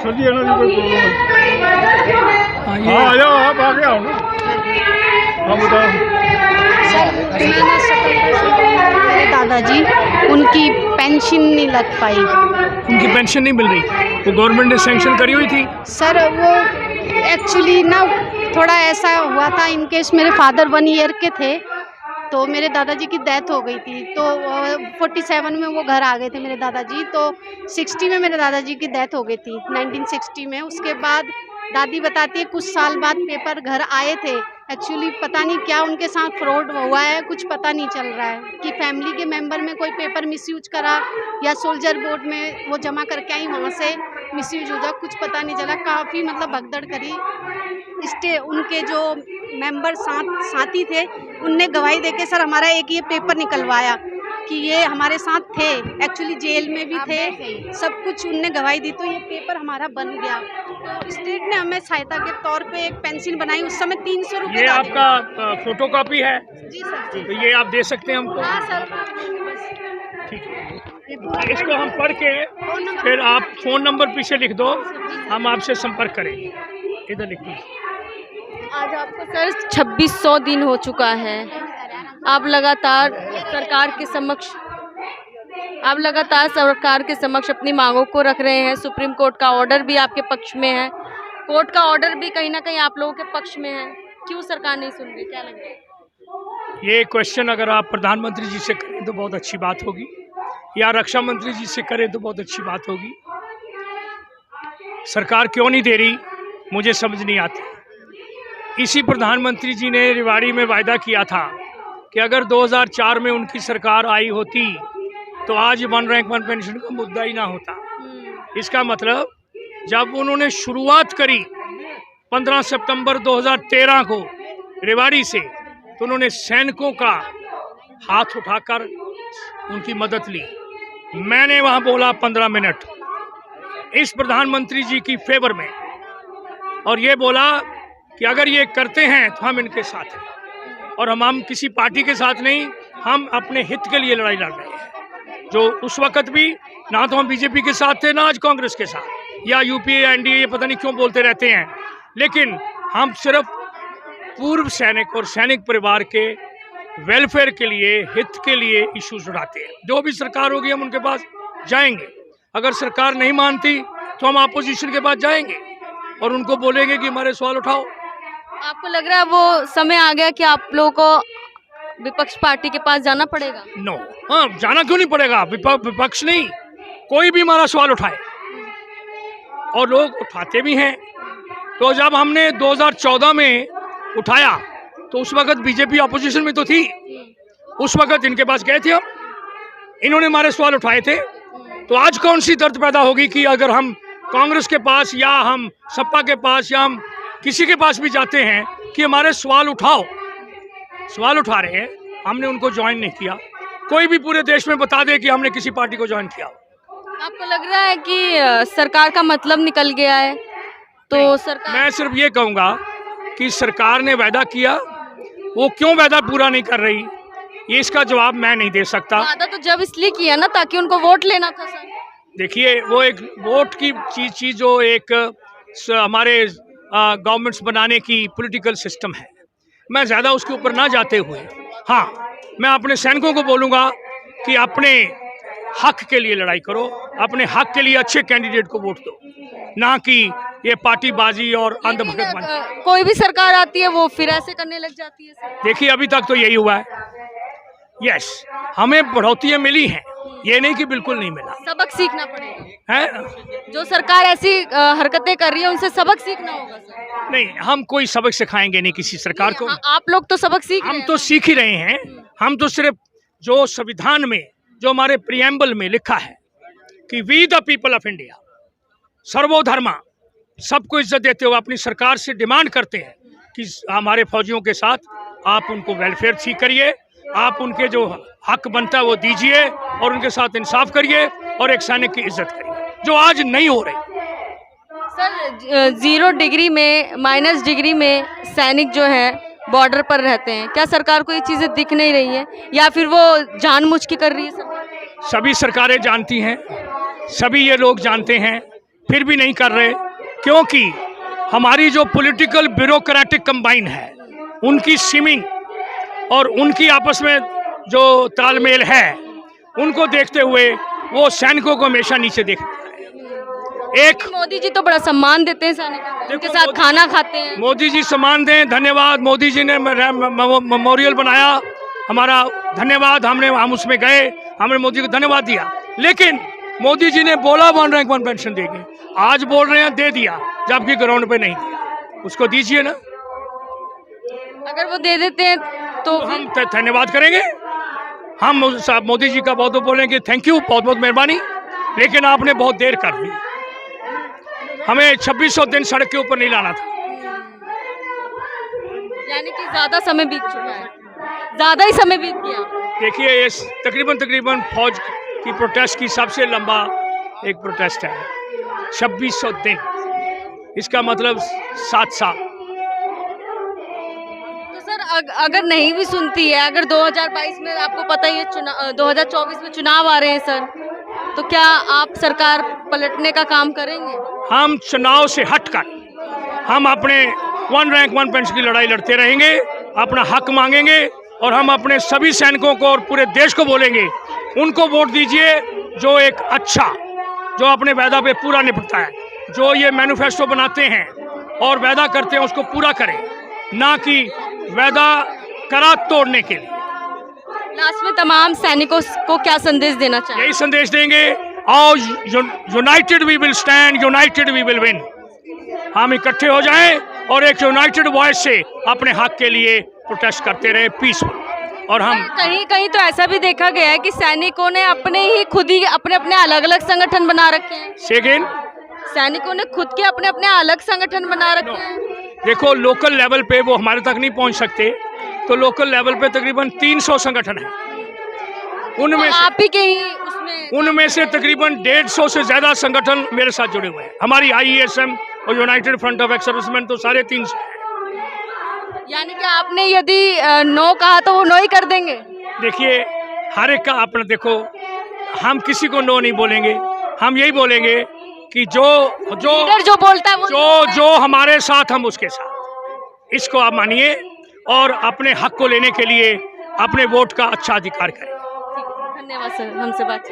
Sir जी है ना कोई प्रॉब्लम है? हाँ आ जाओ, आप आगे आओ ना। हाँ बताओ सर मैंने मेरे दादाजी उनकी पेंशन नहीं लग पाई। उनकी पेंशन नहीं मिल रही, वो गवर्नमेंट ने सैंक्शन करी हुई थी। सर वो एक्चुअली ना थोड़ा ऐसा हुआ था, इन केस मेरे फादर 1 ईयर के थे तो मेरे दादाजी की डेथ हो गई थी, तो 47 में वो घर आ गए थे मेरे दादाजी, तो 60 में मेरे दादाजी की डेथ हो गई थी 1960 में। उसके बाद दादी बताती है कुछ साल बाद पेपर घर आए थे, एक्चुअली पता नहीं क्या उनके साथ फ्रॉड हुआ है, कुछ पता नहीं चल रहा है कि फैमिली के मेंबर में कोई पेपर मिसयूज करा या सोल्जर बोर्ड में वो जमा करके आई वहाँ से मिसयूज हो जा, कुछ पता नहीं चला। काफ़ी मतलब भगदड़ करी। उनके जो मेंबर साथी थे उनने गवाही देके सर हमारा एक ये पेपर निकलवाया कि ये हमारे साथ थे, एक्चुअली जेल में भी थे, सब कुछ उनने गवाही दी, तो ये पेपर हमारा बन गया। तो स्टेट ने हमें सहायता के तौर पे एक पेंशन बनाई, उस समय 300 रुपये। ये आपका फोटो कॉपी है? जी सर। तो ये आप दे सकते हैं हमको? हाँ सर। ठीक है, इसको हम पढ़ के फिर आप फ़ोन नंबर पीछे लिख दो, हम आपसे संपर्क करेंगे। इधर लिख दीजिए। आज आपको सर 2600 दिन हो चुका है, आप लगातार सरकार के समक्ष अपनी मांगों को रख रहे हैं। सुप्रीम कोर्ट का ऑर्डर भी आपके पक्ष में है, कोर्ट का ऑर्डर भी कहीं ना कहीं आप लोगों के पक्ष में है, क्यों सरकार नहीं सुन रही, क्या लग रहा है? ये क्वेश्चन अगर आप प्रधानमंत्री जी से करें तो बहुत अच्छी बात होगी, या रक्षा मंत्री जी से करें तो बहुत अच्छी बात होगी। सरकार क्यों नहीं दे रही मुझे समझ नहीं आती। इसी प्रधानमंत्री जी ने रेवाड़ी में वायदा किया था कि अगर 2004 में उनकी सरकार आई होती तो आज 1 रैंक 1 पेंशन का मुद्दा ही ना होता। इसका मतलब जब उन्होंने शुरुआत करी 15 सितंबर 2013 को रेवाड़ी से, तो उन्होंने सैनिकों का हाथ उठाकर उनकी मदद ली। मैंने वहाँ बोला 15 मिनट इस प्रधानमंत्री जी की फेवर में, और ये बोला कि अगर ये करते हैं तो हम इनके साथ हैं, और हम किसी पार्टी के साथ नहीं, हम अपने हित के लिए लड़ाई लड़ रहे हैं। जो उस वक़्त भी ना तो हम बीजेपी के साथ थे, ना आज कांग्रेस के साथ, या यूपीए एनडीए, ये पता नहीं क्यों बोलते रहते हैं, लेकिन हम सिर्फ पूर्व सैनिक और सैनिक परिवार के वेलफेयर के लिए, हित के लिए इश्यूज उठाते हैं। जो भी सरकार होगी हम उनके पास जाएंगे, अगर सरकार नहीं मानती तो हम अपोजिशन के पास जाएंगे और उनको बोलेंगे कि हमारे सवाल उठाओ। आपको लग रहा है वो समय आ गया कि आप लोगों को विपक्ष पार्टी के पास जाना पड़ेगा? नो, हाँ, जाना क्यों नहीं पड़ेगा? विपक्ष नहीं, कोई भी हमारा सवाल उठाए, और लोग उठाते भी हैं। तो जब हमने 2014 में उठाया तो उस वक्त बीजेपी अपोजिशन में तो थी, उस वक्त इनके पास गए थे हम, इन्होंने हमारे सवाल उठाए थे। तो आज कौन सी दर्द पैदा होगी कि अगर हम कांग्रेस के पास या हम सपा के पास या हम किसी के पास भी जाते हैं कि हमारे सवाल उठाओ, सवाल उठा रहे हैं, हमने उनको ज्वाइन नहीं किया। कोई भी पूरे देश में बता दे कि हमने किसी पार्टी को ज्वाइन किया। आपको लग रहा है कि सरकार का मतलब निकल गया है? तो सरकार, मैं सिर्फ ये कहूँगा कि सरकार ने वादा किया, वो क्यों वादा पूरा नहीं कर रही, ये इसका जवाब मैं नहीं दे सकता। वादा तो जब इसलिए किया ना ताकि उनको वोट लेना था सर। देखिए, वो एक वोट की चीज़ जो एक हमारे गवर्नमेंट्स बनाने की पॉलिटिकल सिस्टम है, मैं ज़्यादा उसके ऊपर ना जाते हुए, हाँ, मैं अपने सैनिकों को बोलूँगा कि अपने हक के लिए लड़ाई करो, अपने हक के लिए अच्छे कैंडिडेट को वोट दो, ना कि ये पार्टीबाजी और अंधभगत। कोई भी सरकार आती है वो फिर ऐसे करने लग जाती है सर। देखिए, अभी तक तो यही हुआ है। यस, हमें बढ़ोतरियाँ मिली हैं, ये नहीं कि बिल्कुल नहीं मिला। सबक सीखना पड़ेगा है, जो सरकार ऐसी हरकतें कर रही है उनसे सबक सीखना होगा सर। नहीं, हम कोई सबक सिखाएंगे नहीं किसी सरकार को। आप लोग तो सबक सीख रहे हम हैं। तो सीख ही रहे हैं। हम तो सिर्फ जो संविधान में, जो हमारे प्रियम्बल में लिखा है कि we the people of India सर्वधर्मा, सबको इज्जत देते हुए अपनी सरकार से डिमांड करते हैं कि हमारे फौजियों के साथ आप उनको वेलफेयर ठीक करिए, आप उनके जो हक बनता है वो दीजिए, और उनके साथ इंसाफ करिए, और एक सैनिक की इज्जत करिए, जो आज नहीं हो रही। सर 0 डिग्री में, -डिग्री में सैनिक जो है बॉर्डर पर रहते हैं, क्या सरकार को ये चीज़ें दिख नहीं रही है, या फिर वो जानबूझ के कर रही है? सभी सरकारें जानती हैं, सभी ये लोग जानते हैं, फिर भी नहीं कर रहे, क्योंकि हमारी जो पॉलिटिकल ब्यूरोक्रेटिक कंबाइन है, उनकी सीमिंग और उनकी आपस में जो तालमेल है, उनको देखते हुए वो सैनिकों को हमेशा नीचे देख एक मोदी जी तो बड़ा सम्मान देते हैं सैनिकों को, उनके साथ खाना खाते हैं। मोदी जी सम्मान दें, धन्यवाद। मोदी जी ने मेमोरियल बनाया, हमारा धन्यवाद। हम उसमें गए, हमने मोदी को धन्यवाद दिया। लेकिन मोदी जी ने बोला 1 रैंक 1 पेंशन देंगे, आज बोल रहे हैं दे दिया, जबकि ग्राउंड पे नहीं दिया। उसको दीजिए ना। अगर वो दे देते हैं तो हम धन्यवाद करेंगे। हम मोदी जी का बहुत बहुत बोलेंगे थैंक यू, बहुत बहुत मेहरबानी। लेकिन आपने बहुत देर कर दी, हमें 2600 दिन सड़क के ऊपर नहीं लाना था। यानी कि ज्यादा समय बीत चुका है, ज्यादा ही समय बीत गया। देखिए, ये तकरीबन फौज की प्रोटेस्ट की सबसे लंबा एक प्रोटेस्ट है, 2600 दिन, इसका मतलब 7 साल। तो सर अगर नहीं भी सुनती है, अगर 2022 में आपको पता ही है 2024 में चुनाव आ रहे हैं सर, तो क्या आप सरकार पलटने का काम करेंगे? हम चुनाव से हटकर हम अपने 1 रैंक 1 पेंशन की लड़ाई लड़ते रहेंगे, अपना हक मांगेंगे और हम अपने सभी सैनिकों को और पूरे देश को बोलेंगे, उनको वोट दीजिए जो एक अच्छा, जो अपने वादा पे पूरा निपटता है, जो ये मैनिफेस्टो बनाते हैं और वादा करते हैं उसको पूरा करें, ना कि वादा करा तोड़ने के लिए। लास्ट में तमाम सैनिकों को क्या संदेश देना चाहिए? यही संदेश देंगे, आओ united we will stand, united we will win. हम इकट्ठे हो जाएं और एक यूनाइटेड वॉइस से अपने हक के लिए प्रोटेस्ट करते रहे पीसफुल। और हम कहीं कहीं तो ऐसा भी देखा गया है कि सैनिकों ने खुद ही अपने अलग अलग संगठन बना रखे हैं। सेकेंड, सैनिकों ने खुद के अपने अलग संगठन बना रखे हैं। देखो, लोकल लेवल पे वो हमारे तक नहीं पहुंच सकते, तो लोकल लेवल पे तकरीबन 300 संगठन हैं। उनमें आप ही के ही उनमें से तकरीबन 150 से ज़्यादा संगठन मेरे साथ जुड़े हुए हैं। हमारी IESM और यूनाइटेड फ्रंट ऑफ एक्स-सर्विसमेन तो 350 हैं। यानी कि आपने यदि नो कहा तो वो नो ही कर देंगे? देखिए, हर एक का अपना, देखो, हम किसी को नो नहीं बोलेंगे, हम यही बोलेंगे कि जो बोलता है वो जो हमारे साथ, हम उसके साथ। इसको आप मानिए और अपने हक को लेने के लिए अपने वोट का अच्छा अधिकार करें। धन्यवाद सर, हमसे बात